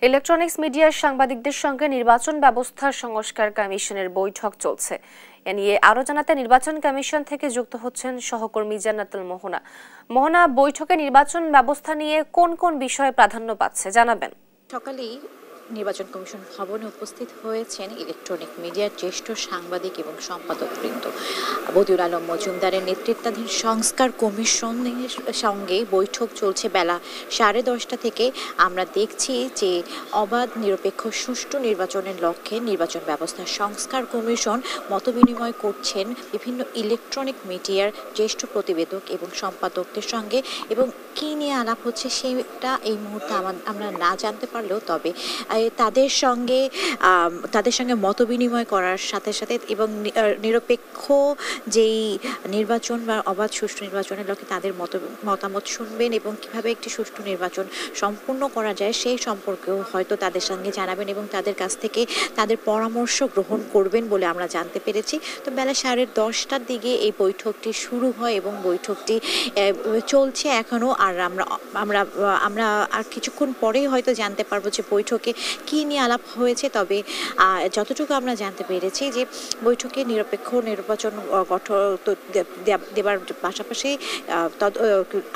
Electronics মিডিয়ার সাংবাদিকদের সঙ্গে নির্বাচন ব্যবস্থার সংস্কার কমিশনের বৈঠক চলছে। এ নিয়ে আরো জানাতে নির্বাচন কমিশন থেকে যুক্ত হচ্ছেন সহকর্মী জান্নাতুল মোহনা। বৈঠকে নির্বাচন ব্যবস্থা নিয়ে কোন কোন বিষয়ে প্রাধান্য পাচ্ছে জানাবেন। সকালেই নির্বাচন কমিশন ভবনে উপস্থিত হয়েছেন ইলেকট্রনিক মিডিয়ার জ্যেষ্ঠ সাংবাদিক এবং সম্পাদকবৃন্দ। বদিউল আলম মজুমদারের নেতৃত্বাধীন সংস্কার কমিশনের সঙ্গে বৈঠক চলছে বেলা 10:30 থেকে। আমরা দেখছি যে অবাধ নিরপেক্ষ সুষ্ঠু নির্বাচনের লক্ষ্যে নির্বাচন ব্যবস্থার সংস্কার কমিশন মতবিনিময় করছেন বিভিন্ন ইলেকট্রনিক মিডিয়ার জ্যেষ্ঠ প্রতিবেদক এবং সম্পাদকদের সঙ্গে, এবং কী নিয়ে আলাপ হচ্ছে সেটা এই মুহূর্তে আমরা না জানতে পারলেও তবে তাদের সঙ্গে মতবিনিময় করার সাথে সাথে এবং নিরপেক্ষ যেই নির্বাচন বা অবাধ সুষ্ঠু নির্বাচনের লক্ষ্যে তাদের মতামত শুনবেন এবং কিভাবে একটি সুষ্ঠু নির্বাচন সম্পূর্ণ করা যায় সেই সম্পর্কেও হয়তো তাদের সঙ্গে জানাবেন এবং তাদের কাছ থেকে তাদের পরামর্শ গ্রহণ করবেন বলে আমরা জানতে পেরেছি। তো বেলা 10:30টার দিকে এই বৈঠকটি শুরু হয় এবং বৈঠকটি চলছে এখনও। আর আমরা আর কিছুক্ষণ পরেই হয়তো জানতে পারবো যে বৈঠকে কী নিয়ে আলাপ হয়েছে। তবে যতটুকু আমরা জানতে পেরেছি যে বৈঠকে নিরপেক্ষ নির্বাচন দেবার পাশাপাশি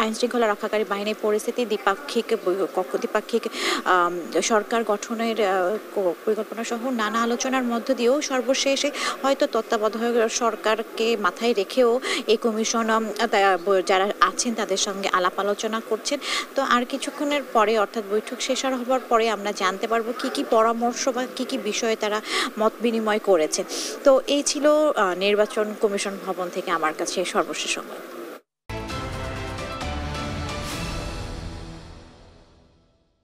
আইনশৃঙ্খলা রক্ষাকারী বাহিনীর পরিস্থিতি, দ্বিপাক্ষিক সরকার গঠনের পরিকল্পনা সহ নানা আলোচনার মধ্য দিয়েও সর্বশেষে হয়তো তত্ত্বাবধায়ক সরকারকে মাথায় রেখেও এই কমিশন যারা আছেন তাদের সঙ্গে আলাপ আলোচনা করছেন। তো আর কিছুক্ষণের পরে অর্থাৎ বৈঠক শেষ হবার পরে আমরা জানতে পারবো কি পরামর্শ বা কি বিষয়ে তারা মত বিনিময় করেছে। তো এই ছিল নির্বাচন কমিশন ভবন থেকে আমার কাছে সর্বশেষ সংবাদ।